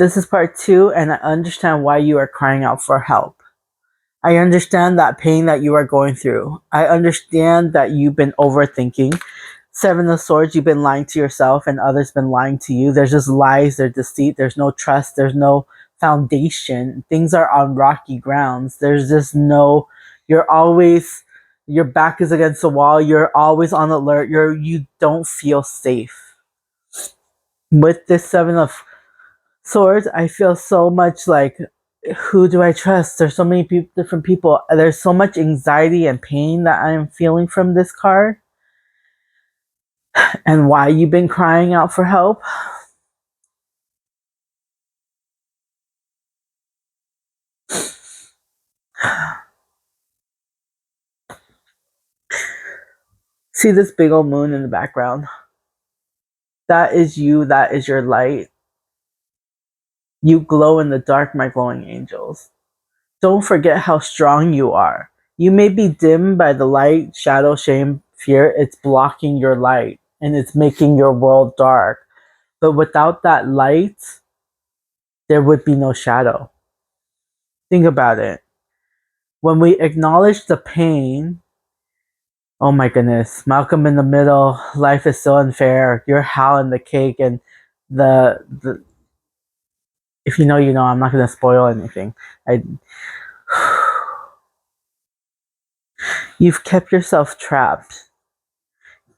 This is part 2, and I understand why you are crying out for help. I understand that pain that you are going through. I understand that you've been overthinking. 7 of Swords, you've been lying to yourself and others been lying to you. There's just lies, there's deceit, there's no trust, there's no foundation. Things are on rocky grounds. There's just no, you're always, your back is against the wall. You're always on alert. You don't feel safe. With this 7 of Swords, I feel so much like, who do I trust? There's so many different people. There's so much anxiety and pain that I'm feeling from this card. And why you've been crying out for help. See this big old moon in the background? That is you. That is your light. You glow in the dark, my glowing angels. Don't forget how strong you are. You may be dimmed by the light, shadow, shame, fear. It's blocking your light and it's making your world dark. But without that light, there would be no shadow. Think about it. When we acknowledge the pain, oh my goodness, Malcolm in the Middle, life is so unfair. You're Hal in the cake, and the if you know, you know. I'm not gonna spoil anything. You've kept yourself trapped.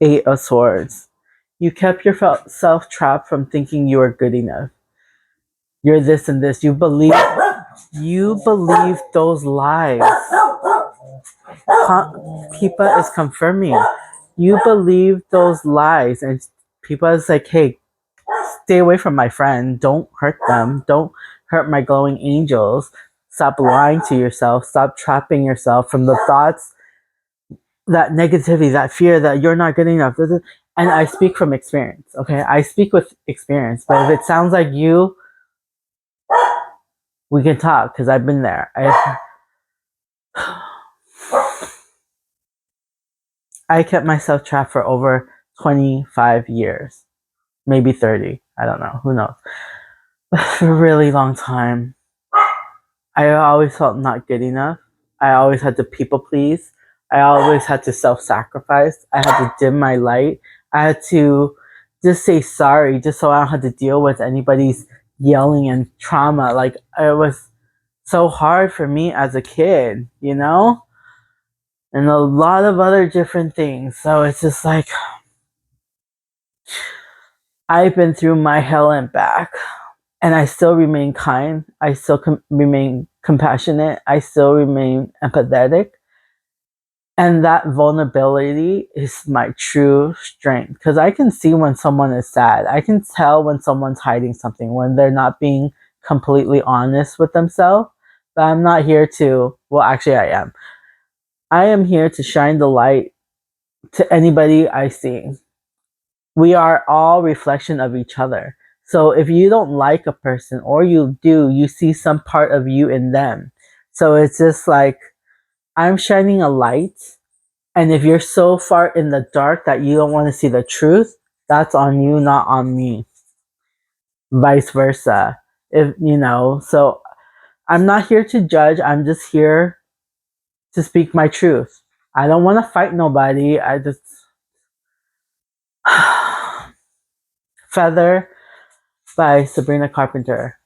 8 of Swords. You kept yourself trapped from thinking you are good enough. You're this and this. You believe those lies. Pipa is confirming. You believe those lies, and Pipa is like, hey, stay away from my friend. Don't hurt them. Don't hurt my glowing angels. Stop lying to yourself. Stop trapping yourself from the thoughts, that negativity, that fear that you're not good enough. And I speak from experience, okay? I speak with experience. But if it sounds like you, we can talk, because I've been there. I kept myself trapped for over 25 years. Maybe 30. I don't know. Who knows? But for a really long time. I always felt not good enough. I always had to people please. I always had to self-sacrifice. I had to dim my light. I had to just say sorry just so I don't have to deal with anybody's yelling and trauma. Like, it was so hard for me as a kid, you know? And a lot of other different things. So it's just like, I've been through my hell and back. And I still remain kind. I still remain compassionate. I still remain empathetic. And that vulnerability is my true strength. Because I can see when someone is sad. I can tell when someone's hiding something, when they're not being completely honest with themselves. But I'm not here to, well, actually I am. I am here to shine the light to anybody I see. We are all reflection of each other. So if you don't like a person, or you do, you see some part of you in them. So it's just like, I'm shining a light. And if you're so far in the dark that you don't want to see the truth, that's on you, not on me. Vice versa. If you know, so I'm not here to judge. I'm just here to speak my truth. I don't want to fight nobody. I just Feather by Sabrina Carpenter.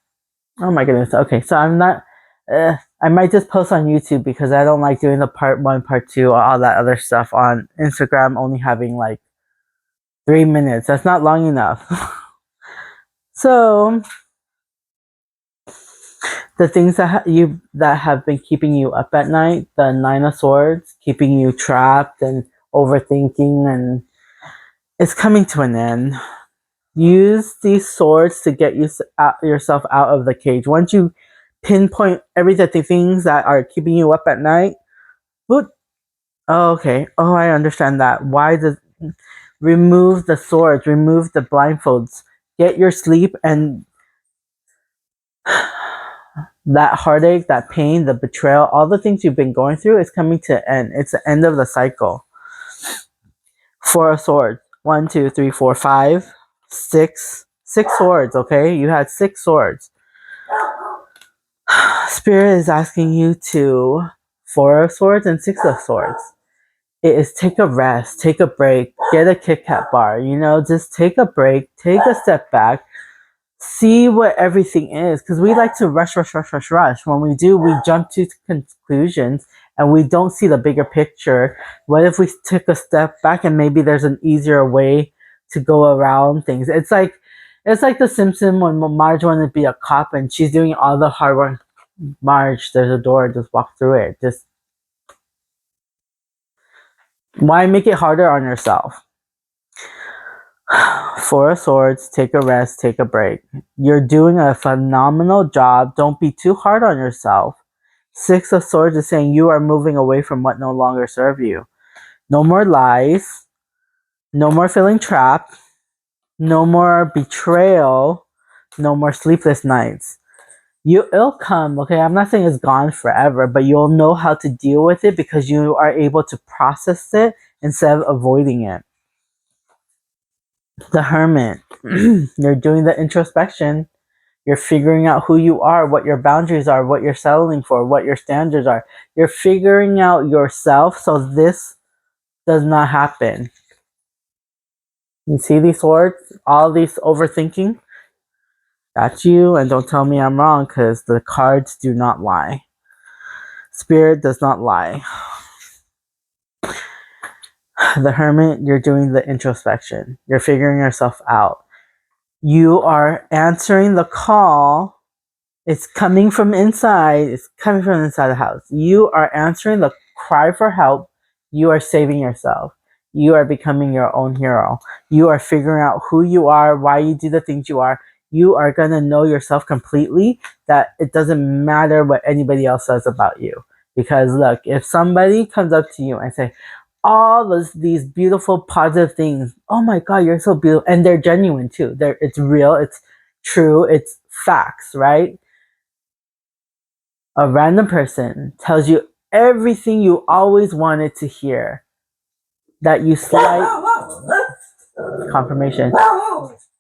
Oh my goodness. Okay, so I'm not. I might just post on YouTube, because I don't like doing the part 1, part 2, or all that other stuff on Instagram. Only having like 3 minutes. That's not long enough. So the things that have been keeping you up at night, the 9 of Swords, keeping you trapped and overthinking, and it's coming to an end. Use these swords to get yourself out of the cage. Once you pinpoint everything, things that are keeping you up at night, oh, okay. Oh, I understand that. Remove the swords, remove the blindfolds, get your sleep, and that heartache, that pain, the betrayal, all the things you've been going through is coming to an end. It's the end of the cycle. 4 of Swords. 1, 2, 3, 4, 5, 6. 6 swords, okay? You had 6 swords. Spirit is asking you to Four of Swords and Six of Swords. It is take a rest, take a break, get a Kit Kat bar, just take a break, take a step back, see what everything is. Because we like to rush, rush, rush, rush, rush. When we do, we jump to conclusions and we don't see the bigger picture. What if we took a step back and maybe there's an easier way to go around things? It's like the Simpsons when Marge wanted to be a cop and she's doing all the hard work. Marge, there's a door, just walk through it. Just why make it harder on yourself? Four of Swords, take a rest, take a break. You're doing a phenomenal job. Don't be too hard on yourself. Six of Swords is saying you are moving away from what no longer serve you. No more lies. No more feeling trapped. No more betrayal. No more sleepless nights. It'll come, okay? I'm not saying it's gone forever, but you'll know how to deal with it because you are able to process it instead of avoiding it. The Hermit. You're doing the introspection. You're figuring out who you are, what your boundaries are, what you're settling for, what your standards are. You're figuring out yourself so this does not happen. You see these swords? All these overthinking? That's you, and don't tell me I'm wrong because the cards do not lie. Spirit does not lie. The Hermit, you're doing the introspection. You're figuring yourself out. You are answering the call. It's coming from inside. It's coming from inside the house. You are answering the cry for help. You are saving yourself. You are becoming your own hero. You are figuring out who you are, why you do the things you are. You are going to know yourself completely that it doesn't matter what anybody else says about you. Because look, if somebody comes up to you and say, all these beautiful positive things, oh my God, you're so beautiful. And they're genuine too. It's real. It's true. It's facts, right? A random person tells you everything you always wanted to hear. That you confirmation.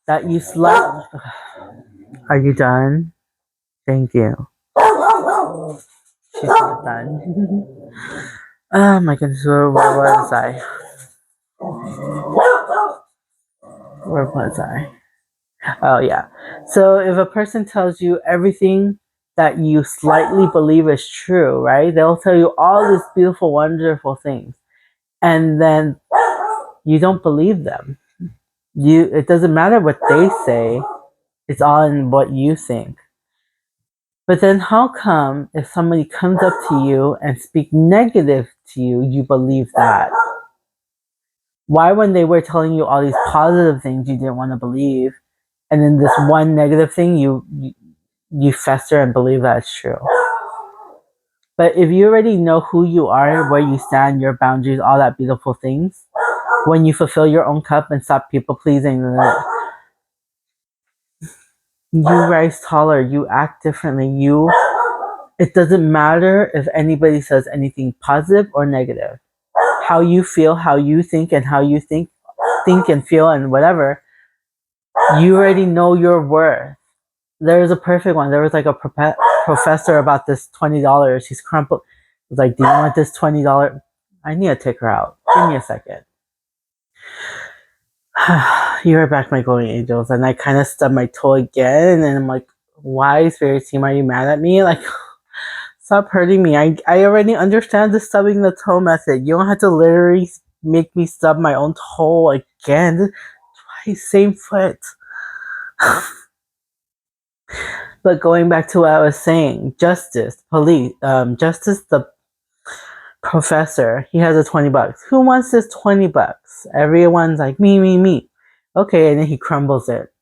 That you Are you done? Thank you. She's not done. Oh my goodness, where was I? Where was I? Oh yeah. So if a person tells you everything that you slightly believe is true, right? They'll tell you all these beautiful, wonderful things. And then you don't believe them. It doesn't matter what they say, it's all in what you think. But then how come if somebody comes up to you and speak negative to you, you believe that? Why when they were telling you all these positive things you didn't want to believe, and then this one negative thing you fester and believe that it's true? But if you already know who you are, where you stand, your boundaries, all that beautiful things, when you fulfill your own cup and stop people pleasing, you rise taller, you act differently, it doesn't matter if anybody says anything positive or negative. How you feel, how you think, and how you think and feel and whatever, you already know your worth. There was a perfect one. There was like a professor about this $20. He's crumpled. He was like, do you want this $20? I need to take her out. Give me a second. You are back, my golden angels. And I kind of stubbed my toe again. And I'm like, why, Spirit Team, are you mad at me? Like, stop hurting me. I already understand the stubbing the toe method. You don't have to literally make me stub my own toe again. Twice, same foot. But going back to what I was saying, Justice, the professor, he has a $20. Who wants this $20? Everyone's like, me. Okay, and then he crumbles it.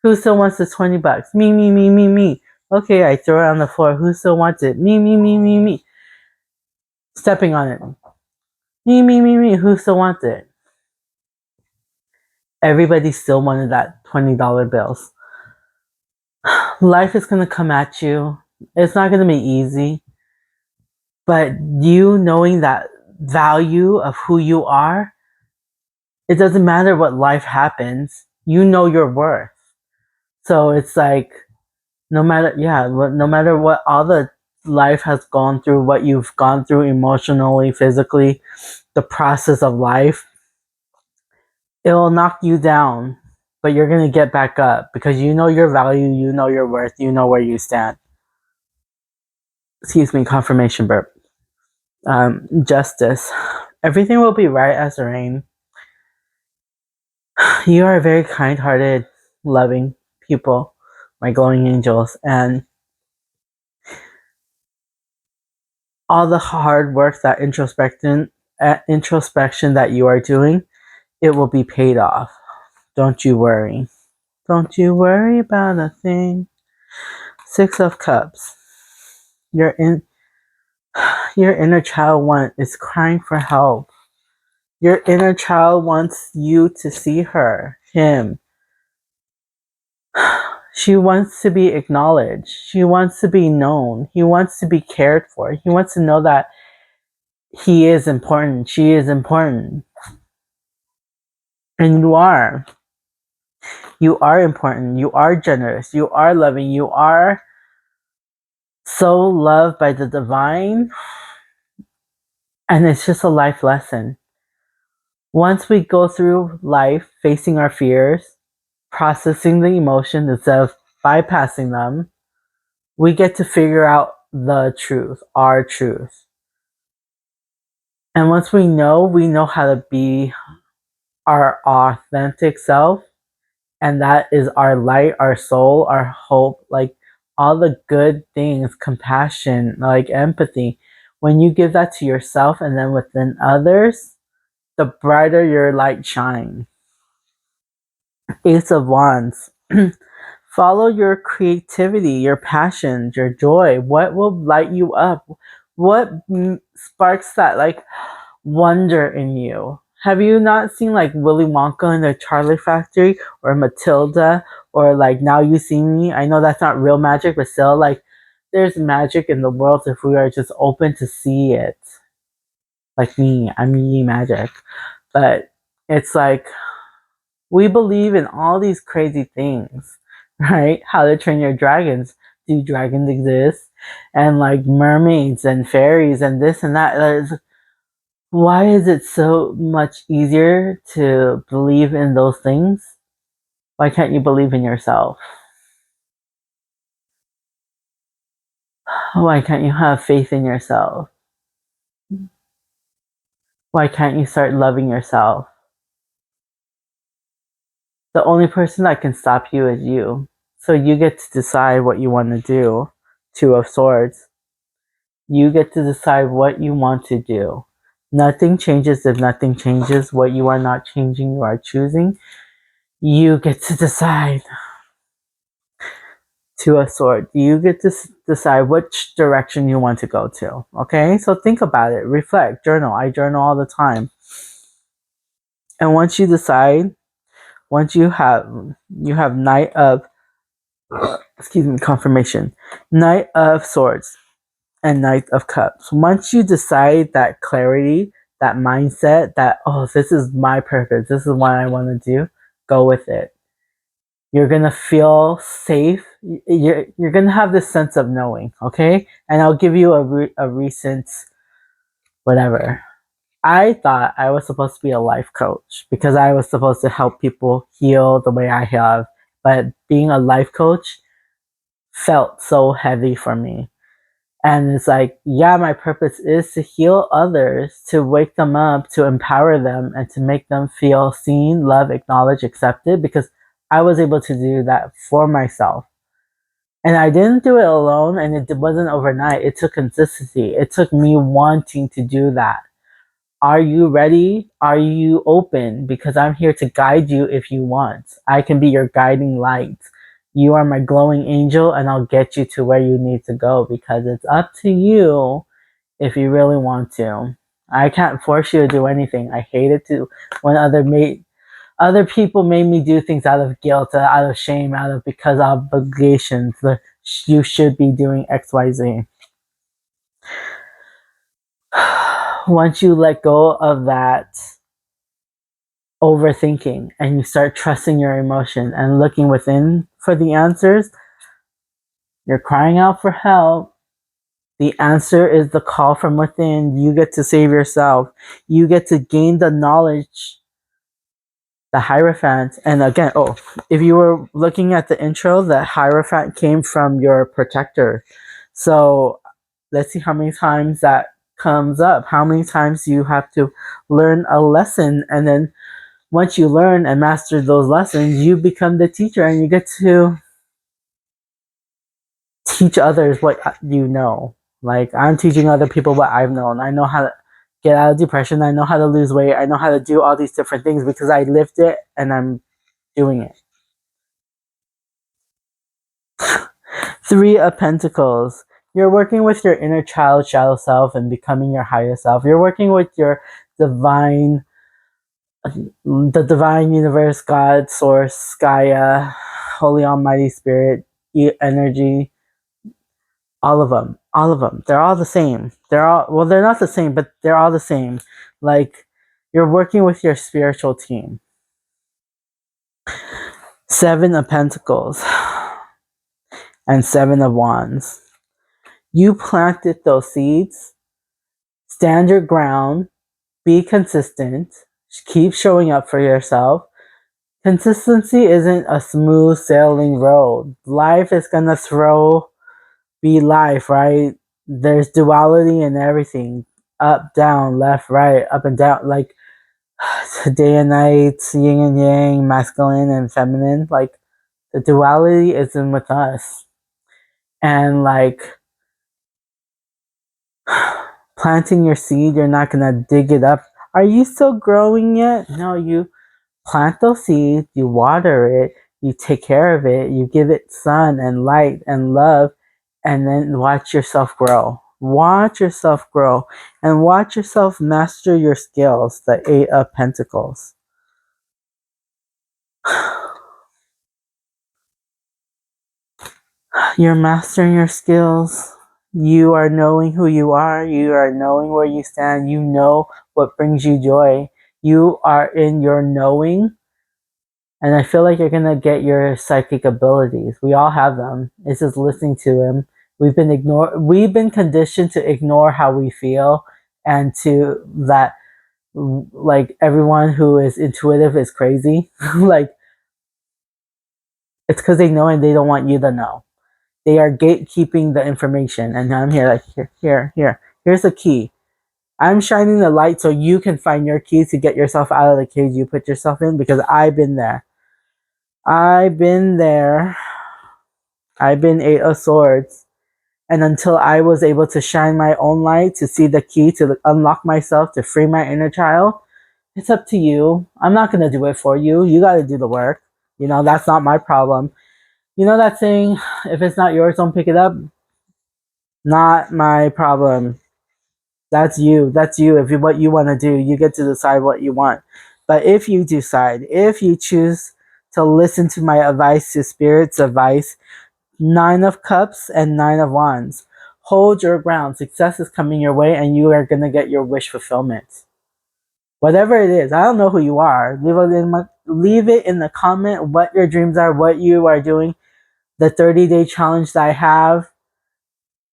Who still wants this $20? Me. Okay, I throw it on the floor. Who still wants it? Me. Stepping on it. Me. Who still wants it? Everybody still wanted that $20 bills. Life is going to come at you. It's not going to be easy. But you knowing that value of who you are, it doesn't matter what life happens. You know your worth. So it's like, no matter what all the life has gone through, what you've gone through emotionally, physically, the process of life, it will knock you down, but you're going to get back up because you know your value, you know your worth, you know where you stand. Excuse me, confirmation burp. Justice. Everything will be right as rain. You are very kind hearted, loving people, my glowing angels, and all the hard work, that introspection that you are doing, it will be paid off. Don't you worry. Don't you worry about a thing. Six of Cups. Your inner child is crying for help. Your inner child wants you to see her, him. She wants to be acknowledged. She wants to be known. He wants to be cared for. He wants to know that he is important. She is important. And you are. You are important. You are generous. You are loving. You are so loved by the divine. And it's just a life lesson. Once we go through life facing our fears, processing the emotions instead of bypassing them, we get to figure out the truth, our truth. And once we know how to be our authentic self. And that is our light, our soul, our hope, like all the good things, compassion, like empathy. When you give that to yourself and then within others, the brighter your light shines. Ace of Wands. Follow your creativity, your passions, your joy. What will light you up? What sparks that like wonder in you? Have you not seen like Willy Wonka in the Charlie Factory or Matilda or like Now You See Me? I know that's not real magic, but still like there's magic in the world if we are just open to see it. Like me, I'm Yi Magic. But it's like we believe in all these crazy things, right? How to Train Your Dragons. Do dragons exist? And like mermaids and fairies and this and that. Why is it so much easier to believe in those things? Why can't you believe in yourself? Why can't you have faith in yourself? Why can't you start loving yourself? The only person that can stop you is you. So you get to decide what you want to do. Two of Swords. You get to decide what you want to do. Nothing changes if nothing changes. What you are not changing, you are choosing. You get to decide. Two of Swords. You get to decide which direction you want to go to. Okay? So think about it. Reflect. Journal. I journal all the time. And once you decide, once you have Knight of confirmation. Knight of Swords and Knight of Cups. Once you decide that clarity, that mindset, that, oh, this is my purpose, this is what I want to do, go with it. You're going to feel safe. You're going to have this sense of knowing, okay? And I'll give you a recent whatever. I thought I was supposed to be a life coach because I was supposed to help people heal the way I have. But being a life coach felt so heavy for me. And it's like, yeah, my purpose is to heal others, to wake them up, to empower them, and to make them feel seen, loved, acknowledged, accepted, because I was able to do that for myself. And I didn't do it alone, and it wasn't overnight. It took consistency. It took me wanting to do that. Are you ready? Are you open? Because I'm here to guide you if you want. I can be your guiding light. You are my glowing angel, and I'll get you to where you need to go because it's up to you if you really want to. I can't force you to do anything. I hate it too when other people made me do things out of guilt, out of shame, out of because obligations. You should be doing XYZ. Once you let go of that overthinking and you start trusting your emotion and looking within for the answers, you're crying out for help. The answer is the call from within. You get to save yourself. You get to gain the knowledge, the Hierophant. And again, oh, if you were looking at the intro, the Hierophant came from your protector. So let's see how many times that comes up. How many times you have to learn a lesson, and then once you learn and master those lessons, you become the teacher and you get to teach others what you know. Like, I'm teaching other people what I've known. I know how to get out of depression. I know how to lose weight. I know how to do all these different things because I lived it and I'm doing it. Three of Pentacles. You're working with your inner child, shadow self, and becoming your higher self. You're working with your divine, the divine universe, God, source, Gaia, Holy Almighty Spirit, energy, all of them. All of them. They're all the same. They're all, well, they're not the same, but they're all the same. Like, you're working with your spiritual team. Seven of Pentacles and Seven of Wands. You planted those seeds. Stand your ground. Be consistent. Keep showing up for yourself. Consistency isn't a smooth sailing road. Life is gonna be life, right? There's duality in everything. Up, down, left, right, up and down. Like, day and night, yin and yang, masculine and feminine. Like, the duality isn't with us. And like, planting your seed, you're not gonna dig it up. Are you still growing yet? No, you plant those seeds, you water it, you take care of it, you give it sun and light and love, and then watch yourself grow. Watch yourself grow and watch yourself master your skills, the Eight of Pentacles. You're mastering your skills. You are knowing who you are. You are knowing where you stand. You know what brings you joy. You are in your knowing. And I feel like you're going to get your psychic abilities. We all have them. It's just listening to them. We've been conditioned to ignore how we feel, and to that, like, everyone who is intuitive is crazy. Like, it's because they know and they don't want you to know. They are gatekeeping the information, and I'm here, like, here's the key. I'm shining the light so you can find your keys to get yourself out of the cage you put yourself in, because I've been there. I've been there. I've been Eight of Swords. And until I was able to shine my own light, to see the key, to unlock myself, to free my inner child, it's up to you. I'm not going to do it for you. You got to do the work. You know, that's not my problem. You know that saying, if it's not yours, don't pick it up? Not my problem. That's you. That's you. If you what you want to do, you get to decide what you want. But if you decide, if you choose to listen to my advice, to Spirit's advice, Nine of Cups and Nine of Wands, hold your ground. Success is coming your way, and you are going to get your wish fulfillment. Whatever it is, I don't know who you are. Leave it in the comment what your dreams are, what you are doing. The 30-day challenge that I have.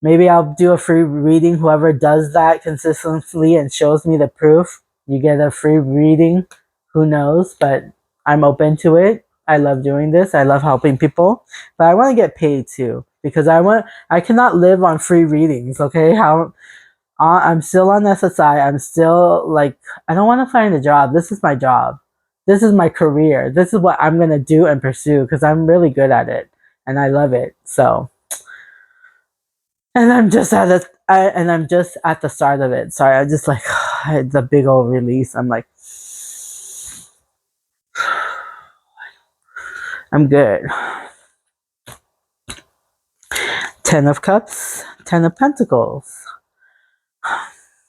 Maybe I'll do a free reading. Whoever does that consistently and shows me the proof, you get a free reading. Who knows? But I'm open to it. I love doing this. I love helping people. But I want to get paid too, because I cannot live on free readings, okay? I'm still on SSI. I'm still like, I don't want to find a job. This is my job. This is my career. This is what I'm going to do and pursue, because I'm really good at it and I love it. So, and I'm just at the start of it. Sorry, I just like the big old release. I'm like, I'm good. Ten of Cups, Ten of Pentacles.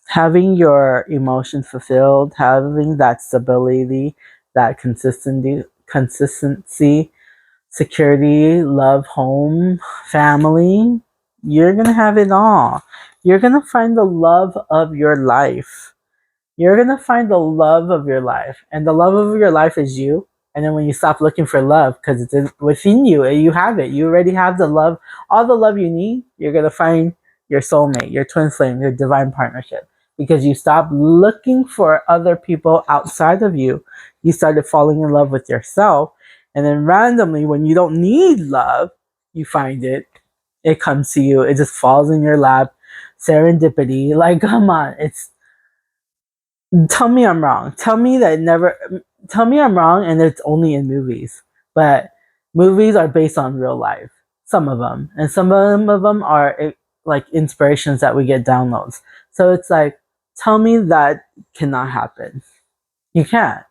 Having your emotions fulfilled, having that stability, that consistency, security, love, home, family. You're gonna have it all. You're gonna find the love of your life. You're gonna find the love of your life, and the love of your life is you. And then when you stop looking for love, because it's within you, you have it. You already have the love, all the love you need. You're gonna find your soulmate, your twin flame, your divine partnership. Because you stopped looking for other people outside of you. You started falling in love with yourself. And then randomly, when you don't need love, you find it. It comes to you. It just falls in your lap. Serendipity. Like, come on. It's tell me I'm wrong. Tell me that never tell me I'm wrong and it's only in movies. But movies are based on real life. Some of them. And some of them are like inspirations that we get downloads. So it's like tell me that cannot happen. You can't.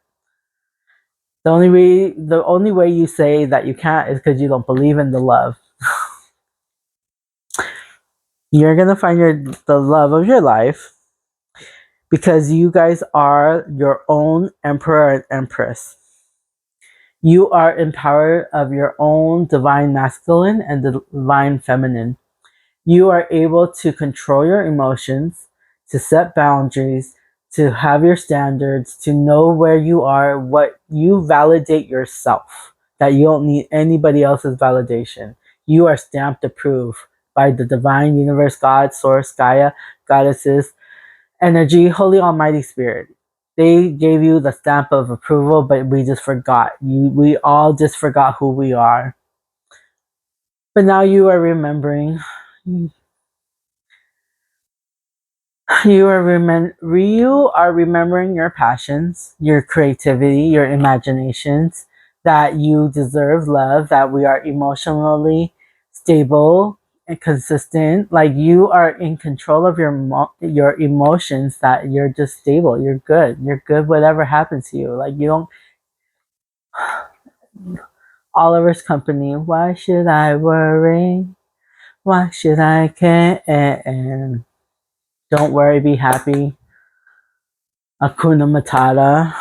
The only way you say that you can't is because you don't believe in the love. You're gonna find the love of your life because you guys are your own emperor and empress. You are empowered of your own divine masculine and divine feminine. You are able to control your emotions, to set boundaries, to have your standards, to know where you are, what you validate yourself, that you don't need anybody else's validation. You are stamped approved by the divine universe, God, source, Gaia, goddesses, energy, holy almighty spirit. They gave you the stamp of approval, but we just forgot. We all just forgot who we are. But now you are remembering. You are remembering your passions, your creativity, your imaginations, that you deserve love, that we are emotionally stable and consistent. Like you are in control of your emotions, that you're just stable, you're good. You're good whatever happens to you. Like you don't Oliver's Company, why should I worry? Why should I care? Don't worry, be happy. Akuna Matata.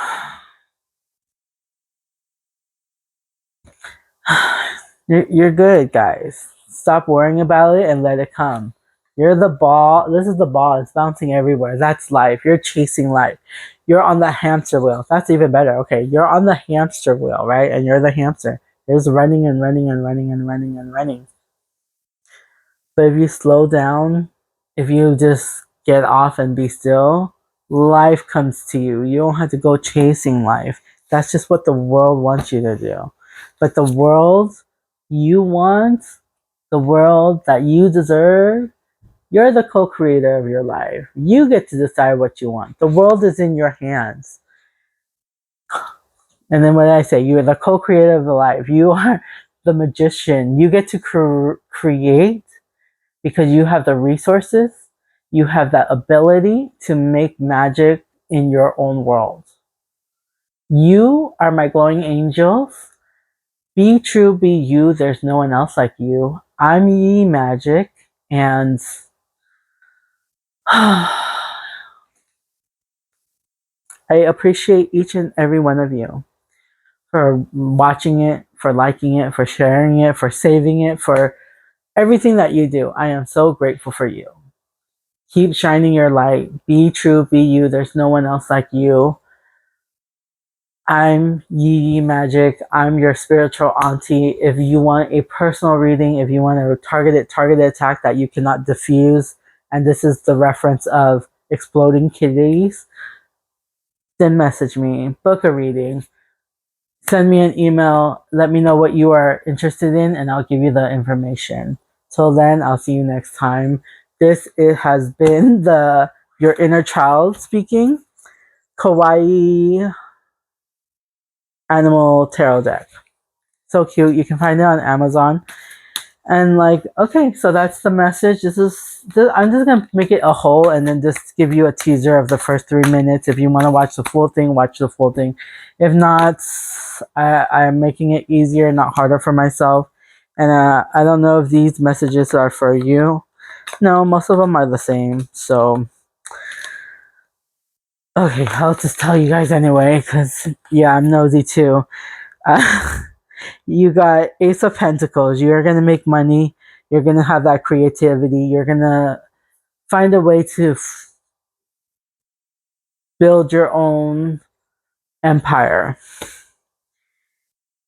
You're good, guys. Stop worrying about it and let it come. You're the ball. This is the ball. It's bouncing everywhere. That's life. You're chasing life. You're on the hamster wheel. That's even better. Okay, you're on the hamster wheel, right? And you're the hamster. It's running and running and running and running and running. But if you slow down, if you just get off and be still, life comes to you. You don't have to go chasing life. That's just what the world wants you to do. But the world you want, the world that you deserve, you're the co creator of your life. You get to decide what you want. The world is in your hands. And then what did I say? You are the co creator of the life. You are the magician. You get to create because you have the resources, you have that ability to make magic in your own world. You are my glowing angels. Be true, be you. There's no one else like you. I'm Yi Magic, and I appreciate each and every one of you for watching it, for liking it, for sharing it, for saving it, for everything that you do. I am so grateful for you. Keep shining your light. Be true, be you. There's no one else like you. I'm Yi Magic. I'm your spiritual auntie. If you want a personal reading, if you want a targeted attack that you cannot diffuse, and this is the reference of exploding kitties, then message me, book a reading, send me an email, let me know what you are interested in, and I'll give you the information. Till then, I'll see you next time. This has been the Your Inner Child speaking, Kawaii Animal Tarot Deck. So cute. You can find it on Amazon. And like, okay, so that's the message. I'm just gonna make it a whole and then just give you a teaser of the first 3 minutes. If you want to watch the full thing, watch the full thing. If not, I'm making it easier, not harder for myself. And I don't know if these messages are for you. No, most of them are the same. So, okay, I'll just tell you guys anyway, because yeah, I'm nosy too. You got Ace of Pentacles. You're going to make money. You're going to have that creativity. You're going to find a way to build your own empire.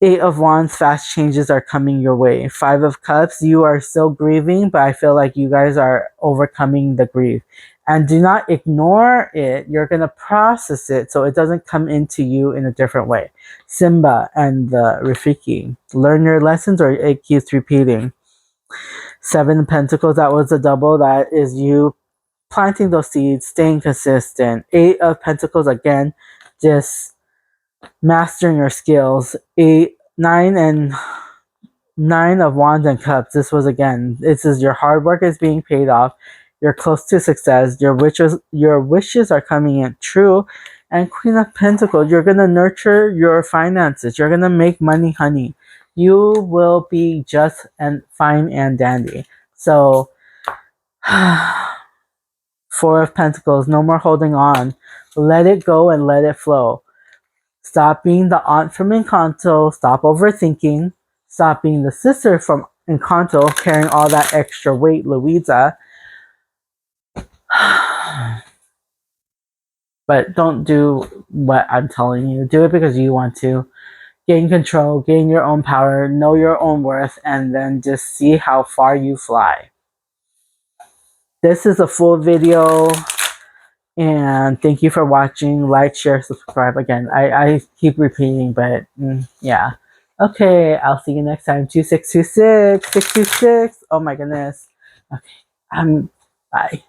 Eight of Wands, fast changes are coming your way. Five of Cups, you are still grieving, but I feel like you guys are overcoming the grief. And do not ignore it. You're going to process it so it doesn't come into you in a different way. Simba and the Rafiki, learn your lessons or it keeps repeating. Seven of Pentacles, that was a double. That is you planting those seeds, staying consistent. Eight of Pentacles, again, just mastering your skills. Nine of Wands and Cups. This is your hard work is being paid off. You're close to success. Your wishes are coming in true. And Queen of Pentacles, you're gonna nurture your finances. You're gonna make money, honey. You will be just and fine and dandy. So, Four of Pentacles, no more holding on. Let it go and let it flow. Stop being the aunt from Encanto. Stop overthinking. Stop being the sister from Encanto, carrying all that extra weight, Louisa. But don't do what I'm telling you. Do it because you want to. Gain control, gain your own power, know your own worth, and then just see how far you fly. This is a full video. And thank you for watching. Like, share, subscribe. Again, I keep repeating, but yeah. Okay, I'll see you next time. 2626, 626. Oh my goodness. Okay, bye.